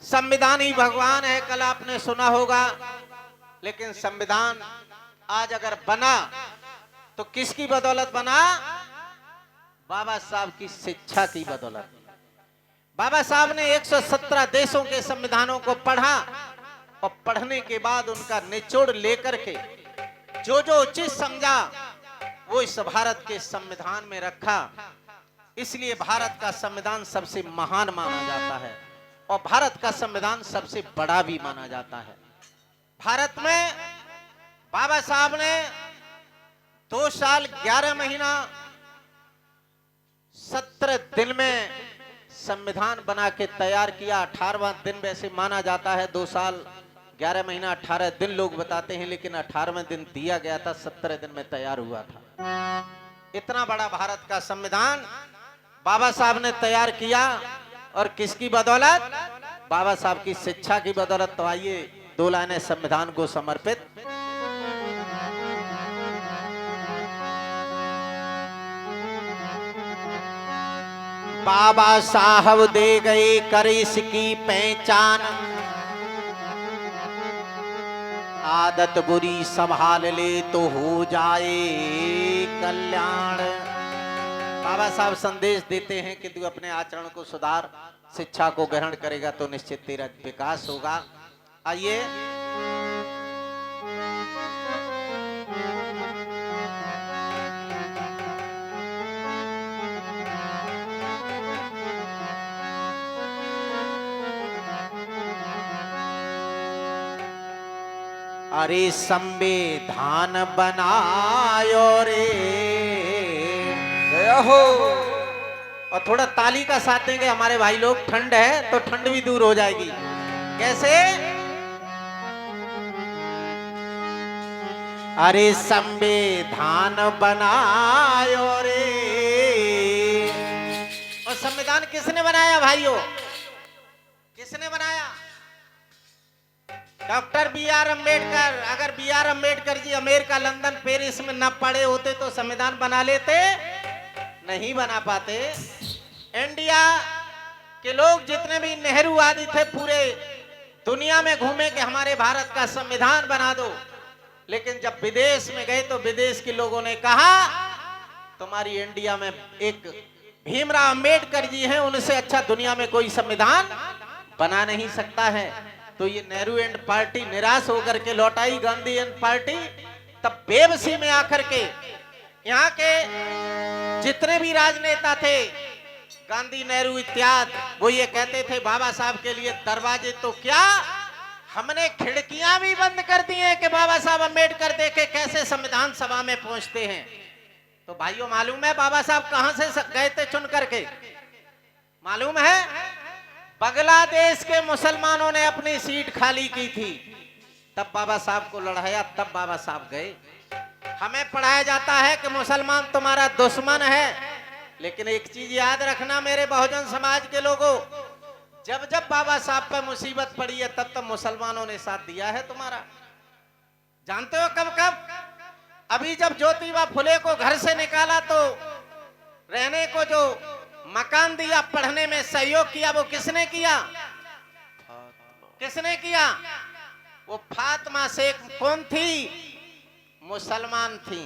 संविधान ही भगवान है, कल आपने सुना होगा। लेकिन संविधान आज अगर बना तो किसकी बदौलत बना? बाबा साहब की शिक्षा की बदौलत। बाबा साहब ने 117 देशों के संविधानों को पढ़ा और पढ़ने के बाद उनका निचोड़ लेकर के जो जो उचित समझा वो इस भारत के संविधान में रखा। इसलिए भारत का संविधान सबसे महान माना जाता है और भारत का संविधान सबसे बड़ा भी माना जाता है। भारत में बाबा साहब ने 2 साल 11 महीना 17 दिन में संविधान बना के तैयार किया। 18वां दिन वैसे माना जाता है, 2 साल 11 महीना 18 दिन लोग बताते हैं, लेकिन 18वें दिन दिया गया था, 17 दिन में तैयार हुआ था। इतना बड़ा भारत का संविधान बाबा साहब ने तैयार किया और किसकी बदौलत? बाबा साहब की शिक्षा की बदौलत। तो आइए 2 लाइनें संविधान को समर्पित। बाबा साहब दे गए कर इसकी पहचान, आदत बुरी संभाल ले तो हो जाए कल्याण। बाबा साहब संदेश देते हैं कि तू अपने आचरण को सुधार, शिक्षा को ग्रहण करेगा तो निश्चित तेरा विकास होगा। आइए अरे संविधान बनायो रे, हो। और थोड़ा ताली का साथ देंगे हमारे भाई लोग, ठंड है तो ठंड भी दूर हो जाएगी। कैसे? अरे संविधान बनायो रे। और संविधान किसने बनाया भाइयों? किसने बनाया? डॉक्टर बी.आर. अम्बेडकर। अगर B R. Ambedkar ji America, London, Paris में न पढ़े होते तो संविधान बना लेते? नहीं बना पाते। इंडिया के लोग जितने भी नेहरू आदि थे पूरे दुनिया में घूमे कि हमारे भारत का संविधान बना दो। लेकिन जब विदेश में गए तो विदेश के लोगों ने कहा तुम्हारी इंडिया में एक भीमराव अम्बेडकर जी हैं, उनसे अच्छा दुनिया में कोई संविधान बना नहीं सकता है। तो ये नेहरू एंड पार्टी निराश होकर के लौट आई, गांधी एंड पार्टी। तब बेबसी में आकर के यहाँ के जितने भी राजनेता थे, गांधी, नेहरू इत्यादि, वो ये कहते थे बाबा साहब के लिए दरवाजे तो क्या, हमने खिड़कियां भी बंद कर दी हैं कि बाबा साहब अम्बेडकर देखे कैसे संविधान सभा में पहुंचते हैं। तो भाइयों मालूम है बाबा साहब कहां से गए थे चुन करके? मालूम है? बांग्लादेश के मुसलमानों ने अपनी सीट खाली की थी, तब बाबा साहब को लड़ाया, तब बाबा साहब गए। हमें पढ़ाया जाता है कि मुसलमान तुम्हारा दुश्मन है, लेकिन एक चीज याद रखना मेरे बहुजन समाज के लोगों, जब जब बाबा साहब पे मुसीबत पड़ी है तब तब मुसलमानों ने साथ दिया है तुम्हारा। जानते हो कब कब? अभी जब ज्योतिबा फुले को घर से निकाला तो रहने को जो मकान दिया, पढ़ने में सहयोग किया, वो किसने किया? किसने किया? वो फातिमा शेख कौन थी? मुसलमान थी।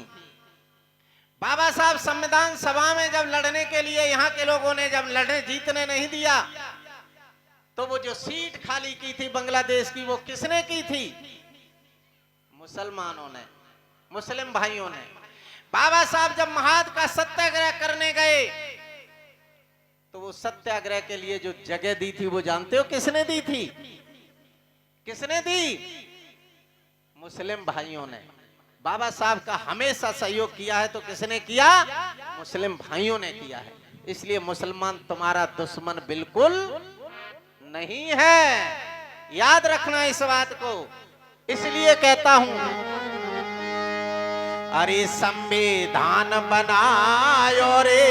बाबा साहब संविधान सभा में जब लड़ने के लिए यहाँ के लोगों ने जब लड़ने जीतने नहीं दिया तो वो जो सीट खाली की थी बांग्लादेश की, वो किसने की थी? मुसलमानों ने, मुस्लिम भाइयों ने। बाबा साहब जब महाद का सत्याग्रह करने गए तो वो सत्याग्रह के लिए जो जगह दी थी वो जानते हो किसने दी थी? किसने दी? मुस्लिम भाइयों ने। बाबा साहब का हमेशा सहयोग किया है तो किसने किया? मुस्लिम भाइयों ने किया है। इसलिए मुसलमान तुम्हारा दुश्मन बिल्कुल नहीं है, याद रखना इस बात को। इसलिए कहता हूं अरे संविधान बनायो रे,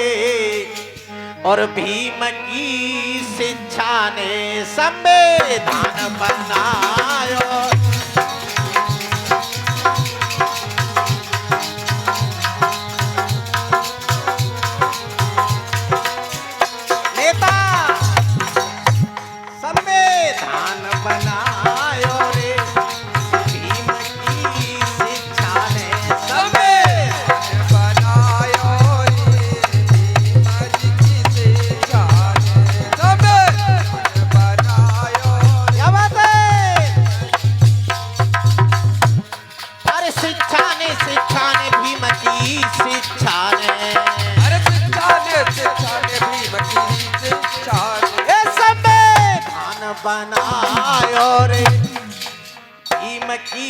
और भीम की शिक्षा ने संविधान बनायो। नेता संविधान संविधान बनायो रे भीम की शिक्षा ने संविधान बनायो रे भीम जी की शिक्षा ने संविधान बनायो। क्या बात है। अरे शिक्षा ने भीम की शिक्षा ने अरे शिक्षा ने भीम की शिक्षा ने ये संविधान बनायो रे भीम की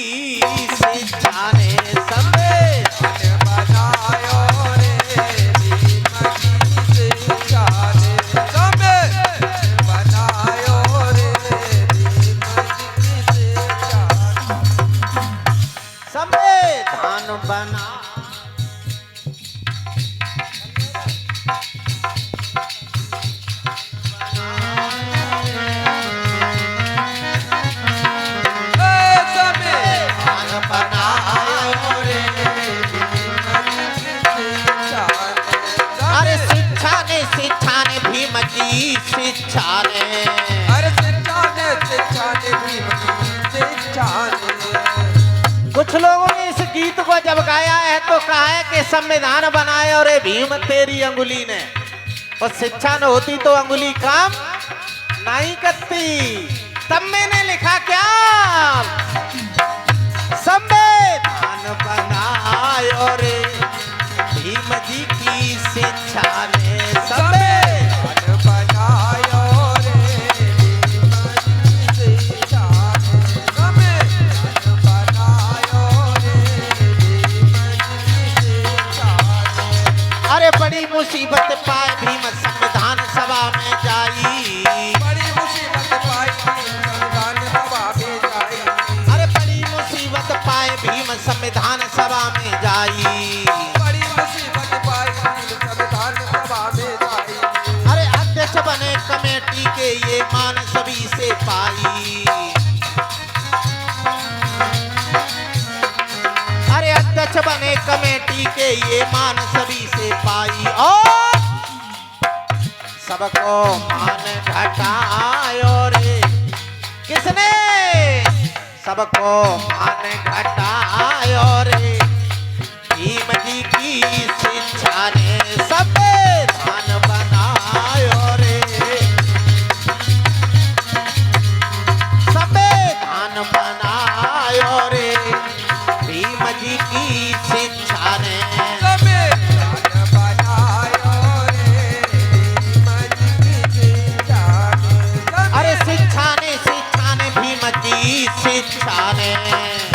शिक्षा ने संविधान बनायो रे भीम की शिक्षा ने संविधान बनायो रे भीम जी की शिक्षा ने संविधान बना संविधान बनायो रे अरे शिक्षा ने भीम की शिक्षा ने अरे शिक्षा ने भीम की शिक्षा ने कुछ लोगों ने इस गीत को जब गाया है तो कहा है कि संविधान बनाए और भीम तेरी अंगुली ने और शिक्षा न होती तो अंगुली काम नहीं करती। तब मैंने लिखा क्या संविधान बनाए और भीम जी की शिक्षा ने संविधान बनायो रे भीम जी की शिक्षा ने संविधान बनायो रे भीम जी की शिक्षा ने अरे बड़ी मुसीबत पाए भीम संविधान सभा में जाई बड़ी मुसीबत पाई संविधान सभा में जाई अरे बड़ी मुसीबत पाए भीम संविधान सभा में जाई बड़ी मुसीबत पाई संविधान सभा में जाई अरे अध्यक्ष बने कमेटी के ये मान सभी से पाई अरे अध्यक्ष बने कमेटी के ये मान सभी से पाई और सबको मान घटायो रे किसने सबको मान घटायो रे भीम जी की शिक्षा ने संविधान बनायो रे संविधान बनायो रे भीम जी की शिक्षा ने संविधान बनायो रे भीम जी की शिक्षा ने अरे शिक्षा ने भीम की शिक्षा ने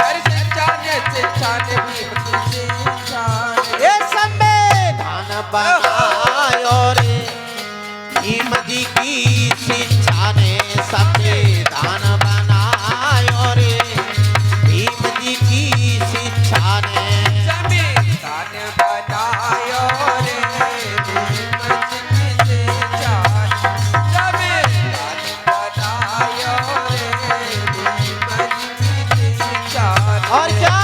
अरे शिक्षा ने भीम की शिक्षा ने ये संविधान बनायो रे भीम जी की शिक्षा ने संविधान बनायो रे भीम जी की शिक्षा ने संविधान बनायो रे भीम जी की शिक्षा ने संविधान बनायो रे भीम जी की शिक्षा ने और क्या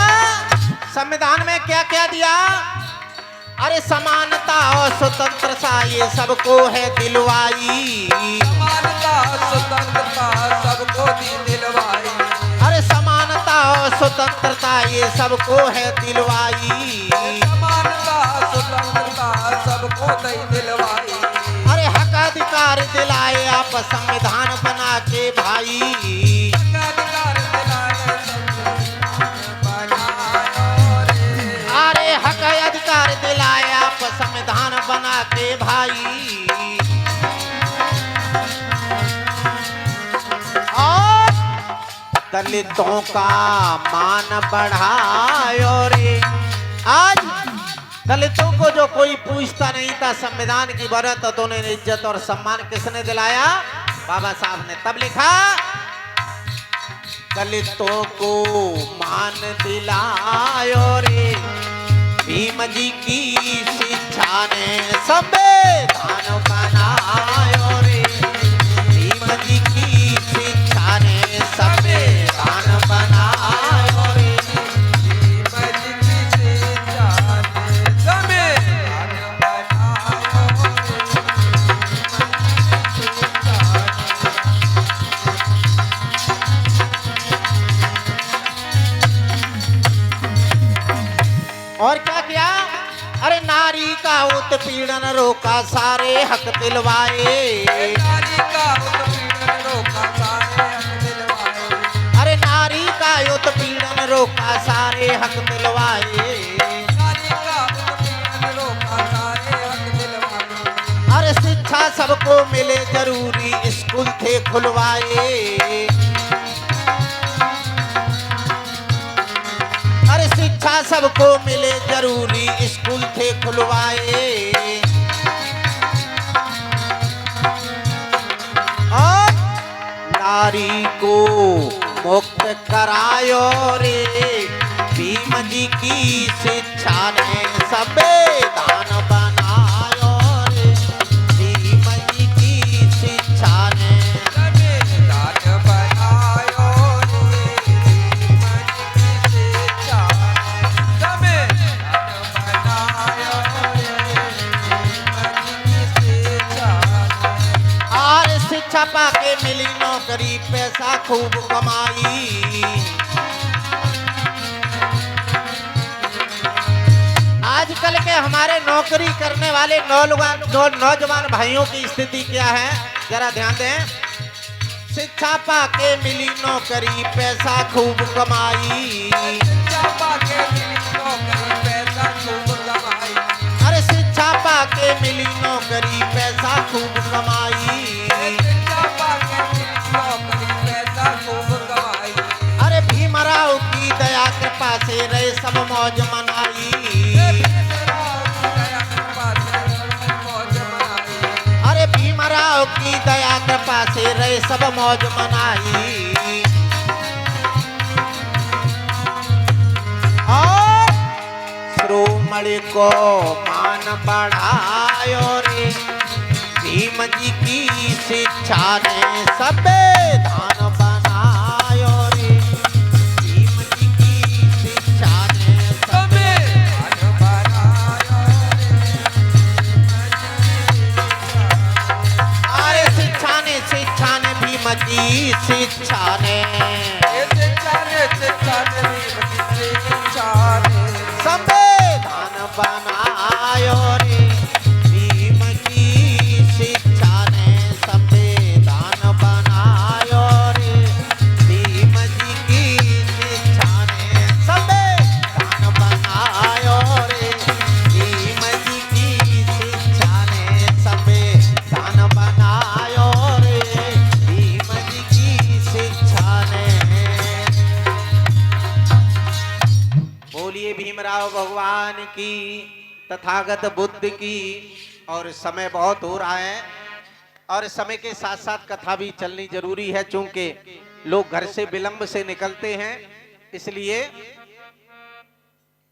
संविधान में क्या क्या दिया अरे समानता और स्वतंत्रता ये सबको है दिलवाई समानता स्वतंत्रता सबको दी दिलवाई अरे समानता और स्वतंत्रता ये सबको है दिलवाई समानता स्वतंत्रता सबको दी दिलवाई अरे हक अधिकार दिलाए आप संविधान बना के भाई अधिकार दिलाए संविधान बनायो रे अरे हक अधिकार दिलाए आप संविधान बना के भाई और दलितों का मान बढ़ायो रे आज दलितों को जो कोई पूछता नहीं था संविधान की बरत तो उन्हें इज्जत और सम्मान किसने दिलाया बाबा साहब ने तब लिखा दलितों को मान दिलायो रे भीम जी की शिक्षा ने संविधान बनायो रे भीम जी की शिक्षा ने संविधान बनायो रे भीम जी की शिक्षा ने संविधान बनायो रे भीम जी की शिक्षा ने नारी का उत्पीड़न रोका सारे हक दिलवाए। नारी का उत्पीड़न रोका सारे हक दिलवाए। अरे नारी का उत्पीड़न रोका सारे हक दिलवाए। नारी का उत्पीड़न रोका सारे हक दिलवाए। अरे शिक्षा सबको मिले जरूरी स्कूल थे खुलवाए। अरे शिक्षा सबको मिले जरूरी स्कूल थे खुलवाए। और नारी को मुक्त करायो रे भीम जी की शिक्षा ने संविधान बनायो रे। भीम जी की शिक्षा ने संविधान बनायो रे भीम जी की शिक्षा। संविधान बनायो रे भीम जी की शिक्षा। और शिक्षा पाके मिली नौकरी पैसा खूब कमाई। आजकल के हमारे नौकरी करने वाले नौजवान भाइयों की स्थिति क्या है, जरा ध्यान दें। शिक्षा पाके मिली नौकरी पैसा खूब कमाई। शिक्षा पाके मिली नौकरी पैसा खूब कमाई। अरे शिक्षा पाके मिली नौकरी पैसा खूब कमाई। शिक्षा पाके मिली नौकरी पैसा खूब कमाई। अरे भीमराव की दया कृपा से रहे सब मौज मनाई। अरे भीमराव की दया कृपा से रहे सब मौज मनाई। और श्रोमणि को मान बढ़ायो रे भीम जी की शिक्षा ने संविधान बनायो रे। भीम जी की शिक्षा ने संविधान बनायो रे। अरे शिक्षा ने भीम जी शिक्षा ने संविधान बनायो रे। भीम जी शिक्षा ने संविधान बनायो रे। भीम जी की शिक्षा ने संविधान बनायो रे। भीम जी की शिक्षा ने संविधान बनायो रे। भीम जी की शिक्षा ने। बोलिए भीमराव भगवान की, तथागत बुद्ध की। और समय बहुत हो रहा है और समय के साथ साथ कथा भी चलनी जरूरी है, चूंकि लोग घर से विलंब से निकलते हैं, इसलिए